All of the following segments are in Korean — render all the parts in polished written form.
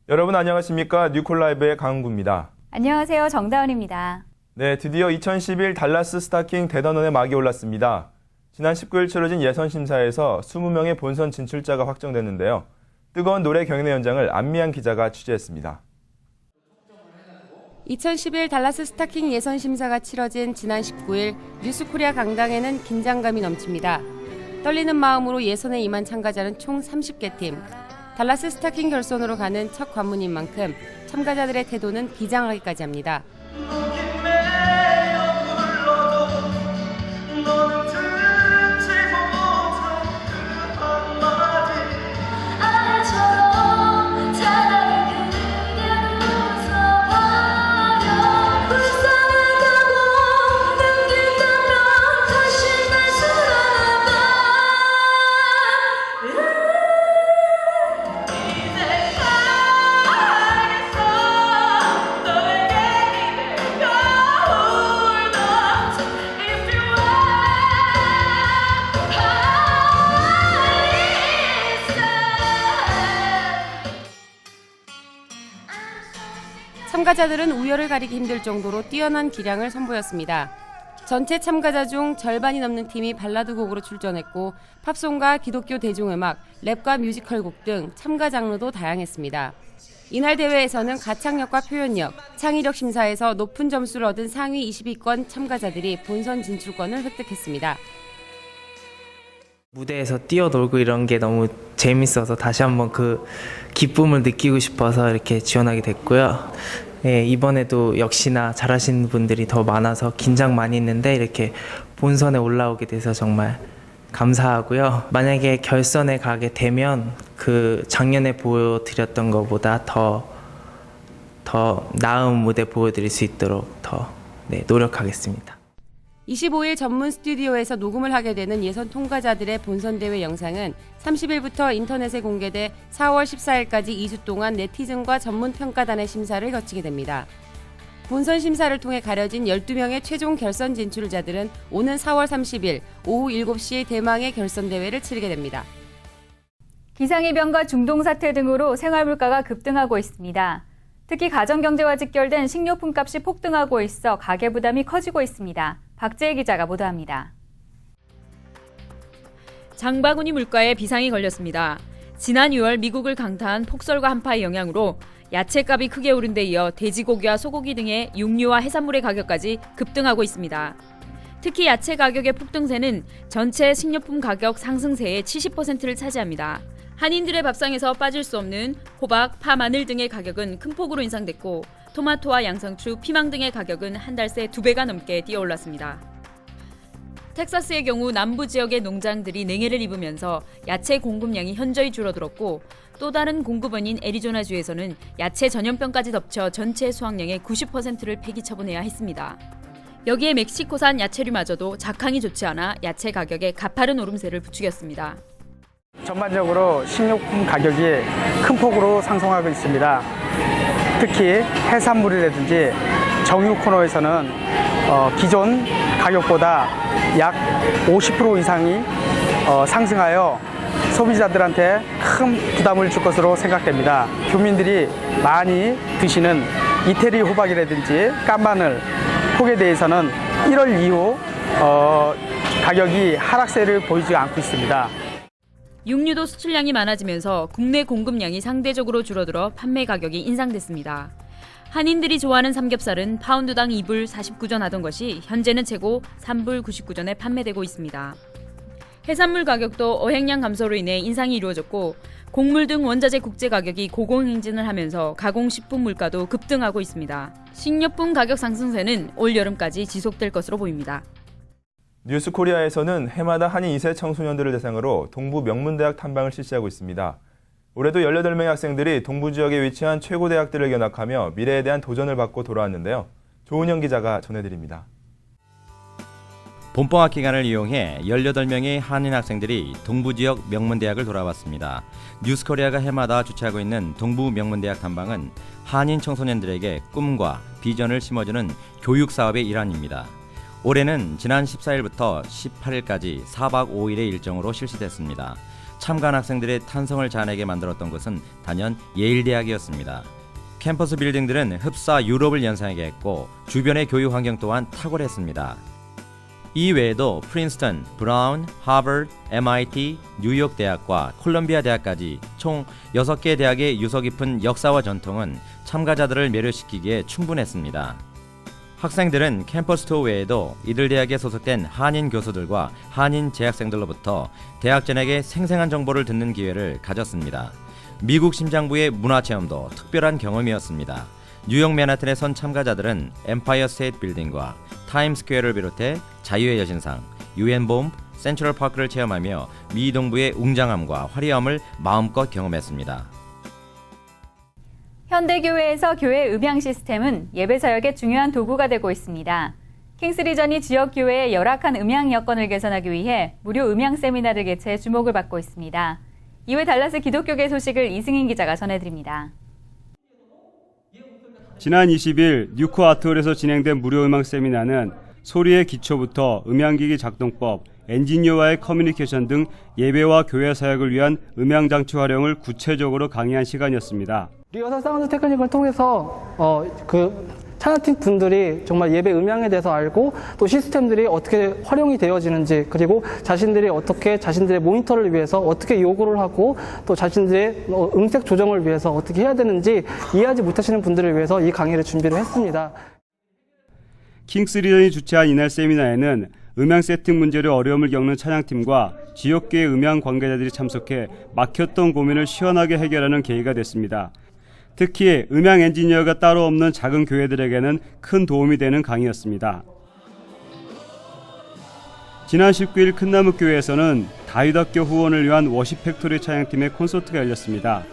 여러분 안녕하십니까? 뉴콜라이브의 강은구입니다. 안녕하세요. 정다은입니다. 네, 드디어 2011 달라스 스타킹 대단원의 막이 올랐습니다. 지난 19일 치러진 예선 심사에서 20명의 본선 진출자가 확정됐는데요. 뜨거운 노래 경연의 현장을 안미양 기자가 취재했습니다. 2011 달라스 스타킹 예선 심사가 치러진 지난 19일 뉴스코리아 강당에는 긴장감이 넘칩니다. 떨리는 마음으로 예선에 임한 참가자는 총 30개 팀. 달라스 스타킹 결선으로 가는 첫 관문인 만큼 참가자들의 태도는 비장하기까지 합니다. 참가자들은 우열을 가리기 힘들 정도로 뛰어난 기량을 선보였습니다. 전체 참가자 중 절반이 넘는 팀이 발라드 곡으로 출전했고 팝송과 기독교 대중음악, 랩과 뮤지컬 곡 등 참가 장르도 다양했습니다. 이날 대회에서는 가창력과 표현력, 창의력 심사에서 높은 점수를 얻은 상위 20위권 참가자들이 본선 진출권을 획득했습니다. 무대에서 뛰어놀고 이런 게 너무 재밌어서 다시 한번 그 기쁨을 느끼고 싶어서 이렇게 지원하게 됐고요. 네, 이번에도 역시나 잘하시는 분들이 더 많아서 긴장 많이 했는데 이렇게 본선에 올라오게 돼서 정말 감사하고요. 만약에 결선에 가게 되면 그 작년에 보여드렸던 것보다 더 나은 무대 보여드릴 수 있도록 더 노력하겠습니다. 25일 전문 스튜디오에서 녹음을 하게 되는 예선 통과자들의 본선 대회 영상은 30일부터 인터넷에 공개돼 4월 14일까지 2주 동안 네티즌과 전문 평가단의 심사를 거치게 됩니다. 본선 심사를 통해 가려진 12명의 최종 결선 진출자들은 오는 4월 30일 오후 7시 대망의 결선 대회를 치르게 됩니다. 기상이변과 중동사태 등으로 생활물가가 급등하고 있습니다. 특히 가정경제와 직결된 식료품 값이 폭등하고 있어 가계 부담이 커지고 있습니다. 박재희 기자가 보도합니다. 장바구니 물가에 비상이 걸렸습니다. 지난 6월 미국을 강타한 폭설과 한파의 영향으로 야채값이 크게 오른 데 이어 돼지고기와 소고기 등의 육류와 해산물의 가격까지 급등하고 있습니다. 특히 야채 가격의 폭등세는 전체 식료품 가격 상승세의 70%를 차지합니다. 한인들의 밥상에서 빠질 수 없는 호박, 파, 마늘 등의 가격은 큰 폭으로 인상됐고 토마토와 양상추, 피망 등의 가격은 한 달 새 2배가 넘게 뛰어올랐습니다. 텍사스의 경우 남부 지역의 농장들이 냉해를 입으면서 야채 공급량이 현저히 줄어들었고 또 다른 공급원인 애리조나주에서는 야채 전염병까지 덮쳐 전체 수확량의 90%를 폐기 처분해야 했습니다. 여기에 멕시코산 야채류마저도 작황이 좋지 않아 야채 가격에 가파른 오름세를 부추겼습니다. 전반적으로 식료품 가격이 큰 폭으로 상승하고 있습니다. 특히 해산물이라든지 정유 코너에서는 기존 가격보다 약 50% 이상이 상승하여 소비자들한테 큰 부담을 줄 것으로 생각됩니다. 교민들이 많이 드시는 이태리 호박이라든지 깐마늘, 폭에 대해서는 1월 이후 가격이 하락세를 보이지 않고 있습니다. 육류도 수출량이 많아지면서 국내 공급량이 상대적으로 줄어들어 판매 가격이 인상됐습니다. 한인들이 좋아하는 삼겹살은 파운드당 2불 49전 하던 것이 현재는 최고 3불 99전에 판매되고 있습니다. 해산물 가격도 어획량 감소로 인해 인상이 이루어졌고 곡물 등 원자재 국제 가격이 고공행진을 하면서 가공식품 물가도 급등하고 있습니다. 식료품 가격 상승세는 올 여름까지 지속될 것으로 보입니다. 뉴스코리아에서는 해마다 한인 2세 청소년들을 대상으로 동부 명문대학 탐방을 실시하고 있습니다. 올해도 18명의 학생들이 동부 지역에 위치한 최고 대학들을 견학하며 미래에 대한 도전을 받고 돌아왔는데요. 조은영 기자가 전해드립니다. 봄방학 기간을 이용해 18명의 한인 학생들이 동부 지역 명문대학을 돌아왔습니다. 뉴스코리아가 해마다 주최하고 있는 동부 명문대학 탐방은 한인 청소년들에게 꿈과 비전을 심어주는 교육 사업의 일환입니다. 올해는 지난 14일부터 18일까지 4박 5일의 일정으로 실시됐습니다. 참가한 학생들의 탄성을 자아내게 만들었던 것은 단연 예일대학이었습니다. 캠퍼스 빌딩들은 흡사 유럽을 연상하게 했고 주변의 교육 환경 또한 탁월했습니다. 이 외에도 프린스턴, 브라운, 하버드, MIT, 뉴욕 대학과 콜롬비아 대학까지 총 6개 대학의 유서 깊은 역사와 전통은 참가자들을 매료시키기에 충분했습니다. 학생들은 캠퍼스 투어 외에도 이들 대학에 소속된 한인 교수들과 한인 재학생들로부터 대학 전역의 생생한 정보를 듣는 기회를 가졌습니다. 미국 심장부의 문화체험도 특별한 경험이었습니다. 뉴욕 맨하탄에 선 참가자들은 엠파이어 스테이트 빌딩과 타임스퀘어를 비롯해 자유의 여신상, 유엔본부, 센트럴파크를 체험하며 미 동부의 웅장함과 화려함을 마음껏 경험했습니다. 현대교회에서 교회 음향 시스템은 예배 사역의 중요한 도구가 되고 있습니다. 킹스리전이 지역 교회의 열악한 음향 여건을 개선하기 위해 무료 음향 세미나를 개최해 주목을 받고 있습니다. 이외 달라스 기독교계 소식을 이승인 기자가 전해드립니다. 지난 20일 뉴코 아트홀에서 진행된 무료 음악 세미나는 소리의 기초부터 음향기기 작동법, 엔지니어와의 커뮤니케이션 등 예배와 교회 사역을 위한 음향장치 활용을 구체적으로 강의한 시간이었습니다. 리허설 사운드 테크닉을 통해서 찬양팀 분들이 정말 예배 음향에 대해서 알고 또 시스템들이 어떻게 활용이 되어지는지, 그리고 자신들이 어떻게 자신들의 모니터를 위해서 어떻게 요구를 하고 또 자신들의 음색 조정을 위해서 어떻게 해야 되는지 이해하지 못하시는 분들을 위해서 이 강의를 준비를 했습니다. 킹스리전이 주최한 이날 세미나에는 음향 세팅 문제로 어려움을 겪는 찬양팀과 지역계의 음향 관계자들이 참석해 막혔던 고민을 시원하게 해결하는 계기가 됐습니다. 특히 음향 엔지니어가 따로 없는 작은 교회들에게는 큰 도움이 되는 강의였습니다. 지난 19일 큰나무교회에서는 다윗학교 후원을 위한 워십 팩토리 찬양팀의 콘서트가 열렸습니다.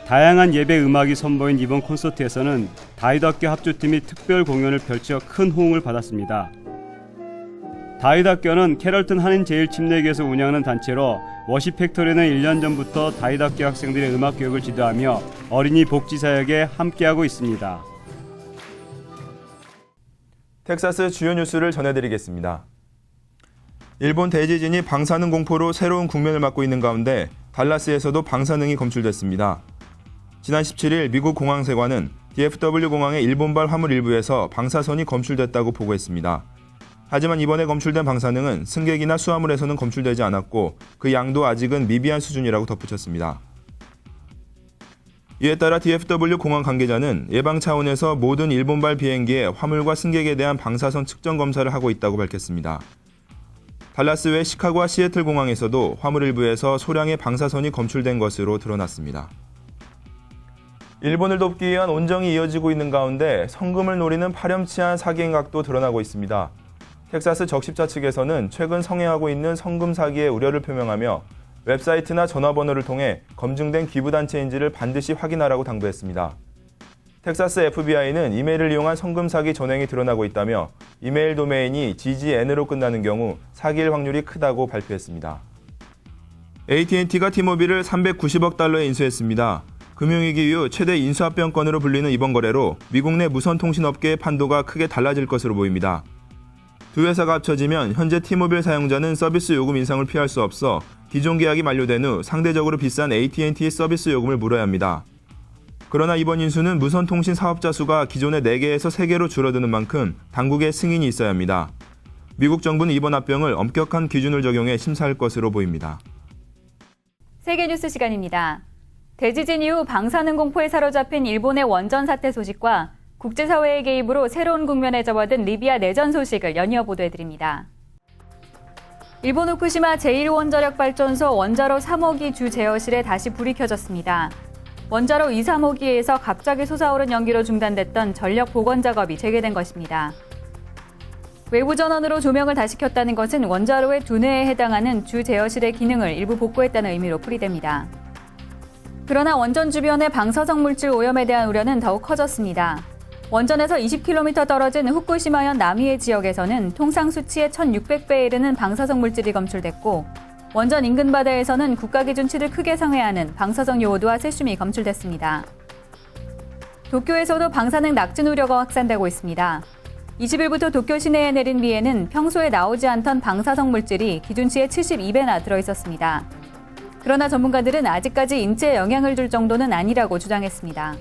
다양한 예배 음악이 선보인 이번 콘서트에서는 다윗학교 합주팀이 특별 공연을 펼쳐 큰 호응을 받았습니다. 다윗학교는 캐럴튼 한인제일침례교에서 운영하는 단체로 워십 팩토리는 1년 전부터 다윗학교 학생들의 음악 교육을 지도하며 어린이 복지 사역에 함께하고 있습니다. 텍사스 주요 뉴스를 전해드리겠습니다. 일본 대지진이 방사능 공포로 새로운 국면을 맞고 있는 가운데 달라스에서도 방사능이 검출됐습니다. 지난 17일 미국 공항세관은 DFW 공항의 일본발 화물 일부에서 방사선이 검출됐다고 보고했습니다. 하지만 이번에 검출된 방사능은 승객이나 수화물에서는 검출되지 않았고 그 양도 아직은 미비한 수준이라고 덧붙였습니다. 이에 따라 DFW 공항 관계자는 예방 차원에서 모든 일본발 비행기의 화물과 승객에 대한 방사선 측정 검사를 하고 있다고 밝혔습니다. 달라스 외 시카고와 시애틀 공항에서도 화물 일부에서 소량의 방사선이 검출된 것으로 드러났습니다. 일본을 돕기 위한 온정이 이어지고 있는 가운데 성금을 노리는 파렴치한 사기 행각도 드러나고 있습니다. 텍사스 적십자 측에서는 최근 성행하고 있는 성금 사기의 우려를 표명하며 웹사이트나 전화번호를 통해 검증된 기부단체인지를 반드시 확인하라고 당부했습니다. 텍사스 FBI는 이메일을 이용한 성금 사기 전횡이 드러나고 있다며 이메일 도메인이 GGN으로 끝나는 경우 사기일 확률이 크다고 발표했습니다. AT&T가 T-모빌을 390억 달러에 인수했습니다. 금융위기 이후 최대 인수합병건으로 불리는 이번 거래로 미국 내 무선통신업계의 판도가 크게 달라질 것으로 보입니다. 두 회사가 합쳐지면 현재 T-모빌 사용자는 서비스 요금 인상을 피할 수 없어 기존 계약이 만료된 후 상대적으로 비싼 AT&T 서비스 요금을 물어야 합니다. 그러나 이번 인수는 무선통신 사업자 수가 기존의 4개에서 3개로 줄어드는 만큼 당국의 승인이 있어야 합니다. 미국 정부는 이번 합병을 엄격한 기준을 적용해 심사할 것으로 보입니다. 세계 뉴스 시간입니다. 대지진 이후 방사능 공포에 사로잡힌 일본의 원전 사태 소식과 국제사회의 개입으로 새로운 국면에 접어든 리비아 내전 소식을 연이어 보도해드립니다. 일본 후쿠시마 제1원자력발전소 원자로 3호기 주 제어실에 다시 불이 켜졌습니다. 원자로 2, 3호기에서 갑자기 솟아오른 연기로 중단됐던 전력 복원 작업이 재개된 것입니다. 외부 전원으로 조명을 다시 켰다는 것은 원자로의 두뇌에 해당하는 주 제어실의 기능을 일부 복구했다는 의미로 풀이됩니다. 그러나 원전 주변의 방사성 물질 오염에 대한 우려는 더욱 커졌습니다. 원전에서 20km 떨어진 후쿠시마현 남이에 지역에서는 통상 수치의 1600배에 이르는 방사성 물질이 검출됐고 원전 인근 바다에서는 국가 기준치를 크게 상회하는 방사성 요오드와 세슘이 검출됐습니다. 도쿄에서도 방사능 낙진 우려가 확산되고 있습니다. 20일부터 도쿄 시내에 내린 비에는 평소에 나오지 않던 방사성 물질이 기준치의 72배나 들어있었습니다. 그러나 전문가들은 아직까지 인체에 영향을 줄 정도는 아니라고 주장했습니다.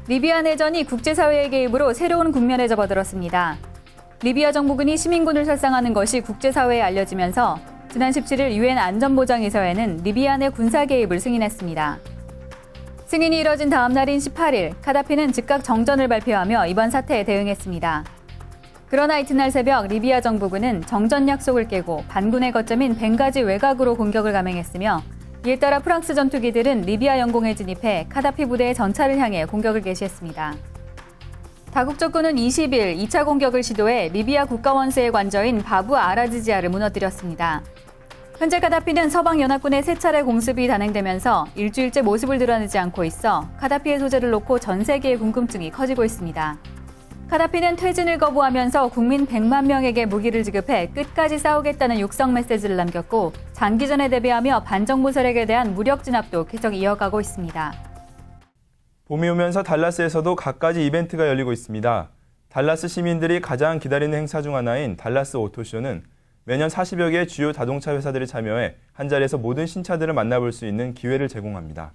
리비아 내전이 국제사회의 개입으로 새로운 국면에 접어들었습니다. 리비아 정부군이 시민군을 살상하는 것이 국제사회에 알려지면서 지난 17일 유엔 안전보장이사회는 리비아 내 군사 개입을 승인했습니다. 승인이 이뤄진 다음 날인 18일, 카다피는 즉각 정전을 발표하며 이번 사태에 대응했습니다. 그러나 이튿날 새벽 리비아 정부군은 정전 약속을 깨고 반군의 거점인 벵가지 외곽으로 공격을 감행했으며 이에 따라 프랑스 전투기들은 리비아 영공에 진입해 카다피 부대의 전차를 향해 공격을 개시했습니다. 다국적군은 20일 2차 공격을 시도해 리비아 국가원수의 관저인 바부 아라지지아를 무너뜨렸습니다. 현재 카다피는 서방연합군의 세 차례 공습이 단행되면서 일주일째 모습을 드러내지 않고 있어 카다피의 소재를 놓고 전 세계의 궁금증이 커지고 있습니다. 카다피는 퇴진을 거부하면서 국민 100만 명에게 무기를 지급해 끝까지 싸우겠다는 육성 메시지를 남겼고 장기전에 대비하며 반정부 세력에 대한 무력 진압도 계속 이어가고 있습니다. 봄이 오면서 달라스에서도 갖가지 이벤트가 열리고 있습니다. 달라스 시민들이 가장 기다리는 행사 중 하나인 달라스 오토쇼는 매년 40여 개의 주요 자동차 회사들이 참여해 한자리에서 모든 신차들을 만나볼 수 있는 기회를 제공합니다.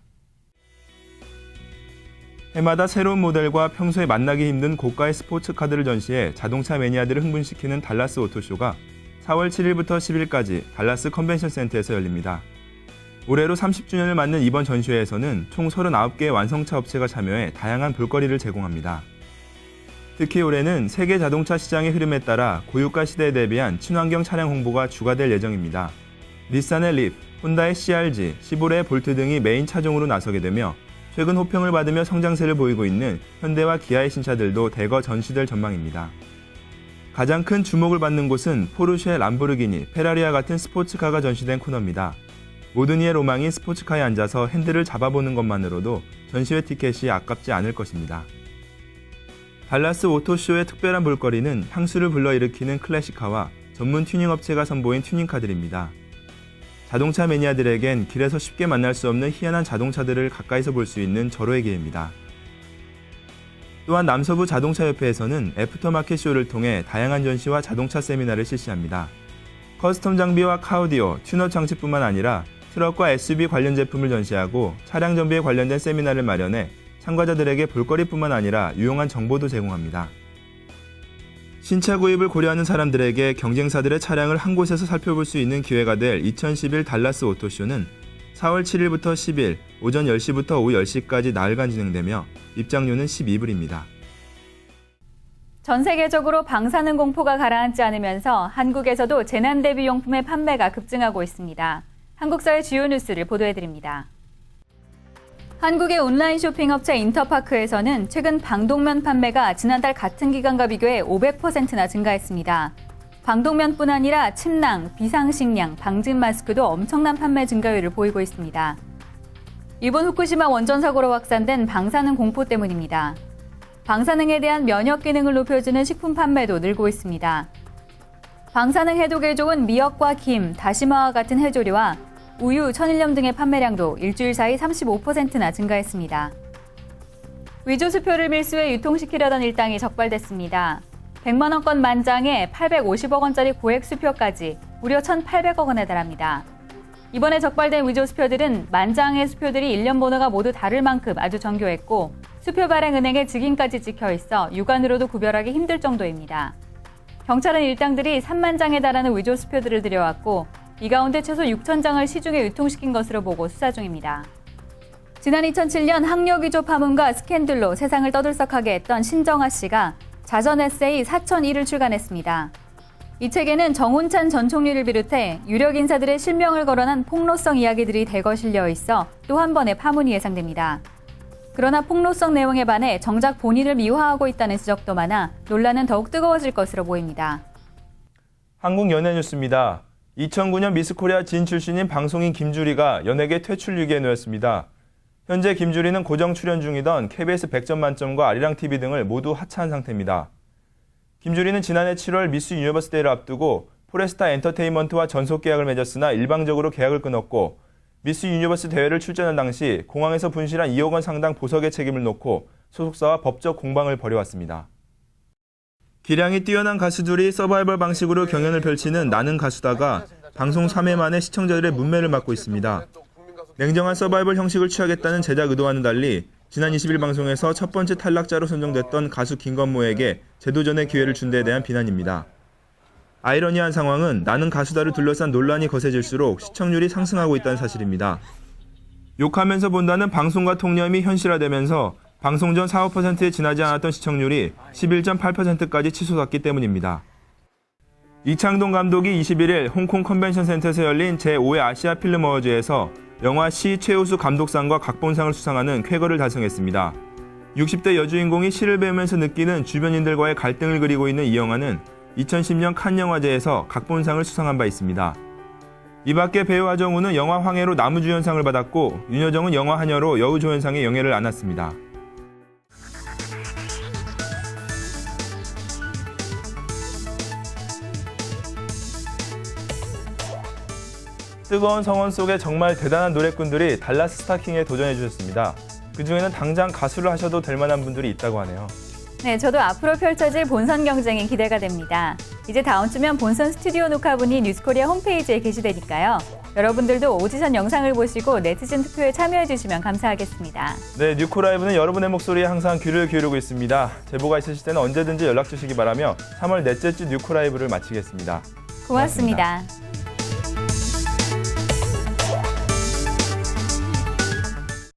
해마다 새로운 모델과 평소에 만나기 힘든 고가의 스포츠카들을 전시해 자동차 매니아들을 흥분시키는 달라스 오토쇼가 4월 7일부터 10일까지 달라스 컨벤션 센터에서 열립니다. 올해로 30주년을 맞는 이번 전시회에서는 총 39개의 완성차 업체가 참여해 다양한 볼거리를 제공합니다. 특히 올해는 세계 자동차 시장의 흐름에 따라 고유가 시대에 대비한 친환경 차량 홍보가 주가될 예정입니다. 닛산의 립, 혼다의 CRG, 시보레의 볼트 등이 메인 차종으로 나서게 되며 최근 호평을 받으며 성장세를 보이고 있는 현대와 기아의 신차들도 대거 전시될 전망입니다. 가장 큰 주목을 받는 곳은 포르쉐, 람보르기니, 페라리와 같은 스포츠카가 전시된 코너입니다. 모든 이의 로망인 스포츠카에 앉아서 핸들을 잡아보는 것만으로도 전시회 티켓이 아깝지 않을 것입니다. 달라스 오토쇼의 특별한 볼거리는 향수를 불러일으키는 클래식카와 전문 튜닝 업체가 선보인 튜닝카들입니다. 자동차 매니아들에겐 길에서 쉽게 만날 수 없는 희한한 자동차들을 가까이서 볼 수 있는 절호의 기회입니다. 또한 남서부 자동차협회에서는 애프터마켓 쇼를 통해 다양한 전시와 자동차 세미나를 실시합니다. 커스텀 장비와 카오디오, 튜너 장치뿐만 아니라 트럭과 SUV 관련 제품을 전시하고 차량 정비에 관련된 세미나를 마련해 참가자들에게 볼거리뿐만 아니라 유용한 정보도 제공합니다. 신차 구입을 고려하는 사람들에게 경쟁사들의 차량을 한 곳에서 살펴볼 수 있는 기회가 될 2011 달라스 오토쇼는 4월 7일부터 10일 오전 10시부터 오후 10시까지 나흘간 진행되며 입장료는 12불입니다. 전 세계적으로 방사능 공포가 가라앉지 않으면서 한국에서도 재난 대비 용품의 판매가 급증하고 있습니다. 한국사의 주요 뉴스를 보도해드립니다. 한국의 온라인 쇼핑 업체 인터파크에서는 최근 방독면 판매가 지난달 같은 기간과 비교해 500%나 증가했습니다. 방독면뿐 아니라 침낭, 비상식량, 방진 마스크도 엄청난 판매 증가율을 보이고 있습니다. 일본 후쿠시마 원전 사고로 확산된 방사능 공포 때문입니다. 방사능에 대한 면역 기능을 높여주는 식품 판매도 늘고 있습니다. 방사능 해독에 좋은 미역과 김, 다시마와 같은 해조류와 우유, 천일염 등의 판매량도 일주일 사이 35%나 증가했습니다. 위조 수표를 밀수해 유통시키려던 일당이 적발됐습니다. 100만 원권 만장에 850억 원짜리 고액 수표까지 무려 1,800억 원에 달합니다. 이번에 적발된 위조 수표들은 만장의 수표들이 일련 번호가 모두 다를 만큼 아주 정교했고 수표 발행 은행의 직인까지 찍혀 있어 육안으로도 구별하기 힘들 정도입니다. 경찰은 일당들이 3만 장에 달하는 위조 수표들을 들여왔고 이 가운데 최소 6천 장을 시중에 유통시킨 것으로 보고 수사 중입니다. 지난 2007년 학력 위조 파문과 스캔들로 세상을 떠들썩하게 했던 신정아 씨가 자전 에세이 사천일을 출간했습니다. 이 책에는 정운찬 전 총리를 비롯해 유력 인사들의 실명을 거론한 폭로성 이야기들이 대거 실려 있어 또 한 번의 파문이 예상됩니다. 그러나 폭로성 내용에 반해 정작 본인을 미화하고 있다는 지적도 많아 논란은 더욱 뜨거워질 것으로 보입니다. 한국 연예 뉴스입니다. 2009년 미스코리아 진 출신인 방송인 김주리가 연예계 퇴출 위기에 놓였습니다. 현재 김주리는 고정 출연 중이던 KBS 100점 만점과 아리랑TV 등을 모두 하차한 상태입니다. 김주리는 지난해 7월 미스 유니버스 대회를 앞두고 포레스타 엔터테인먼트와 전속 계약을 맺었으나 일방적으로 계약을 끊었고 미스 유니버스 대회를 출전한 당시 공항에서 분실한 2억 원 상당 보석의 책임을 놓고 소속사와 법적 공방을 벌여왔습니다. 기량이 뛰어난 가수들이 서바이벌 방식으로 경연을 펼치는 나는 가수다가 방송 3회 만에 시청자들의 문매를 맞고 있습니다. 냉정한 서바이벌 형식을 취하겠다는 제작 의도와는 달리 지난 20일 방송에서 첫 번째 탈락자로 선정됐던 가수 김건모에게 재도전의 기회를 준 데에 대한 비난입니다. 아이러니한 상황은 나는 가수다를 둘러싼 논란이 거세질수록 시청률이 상승하고 있다는 사실입니다. 욕하면서 본다는 방송과 통념이 현실화되면서 방송 전 4~5%에 지나지 않았던 시청률이 11.8%까지 치솟았기 때문입니다. 이창동 감독이 21일 홍콩 컨벤션 센터에서 열린 제5회 아시아 필름 어워즈에서 영화 시 최우수 감독상과 각본상을 수상하는 쾌거를 달성했습니다. 60대 여주인공이 시를 배우면서 느끼는 주변인들과의 갈등을 그리고 있는 이 영화는 2010년 칸 영화제에서 각본상을 수상한 바 있습니다. 이 밖에 배우 하정우는 영화 황해로 나무주연상을 받았고 윤여정은 영화 하녀로 여우조연상의 영예를 안았습니다. 뜨거운 성원 속에 정말 대단한 노래꾼들이 달라스 스타킹에 도전해 주셨습니다. 그중에는 당장 가수를 하셔도 될 만한 분들이 있다고 하네요. 네, 저도 앞으로 펼쳐질 본선 경쟁이 기대가 됩니다. 이제 다음 주면 본선 스튜디오 녹화분이 뉴스코리아 홈페이지에 게시되니까요. 여러분들도 오디션 영상을 보시고 네티즌 투표에 참여해 주시면 감사하겠습니다. 네, 뉴코라이브는 여러분의 목소리에 항상 귀를 기울이고 있습니다. 제보가 있으실 때는 언제든지 연락 주시기 바라며 3월 넷째 주 뉴코라이브를 마치겠습니다. 고맙습니다.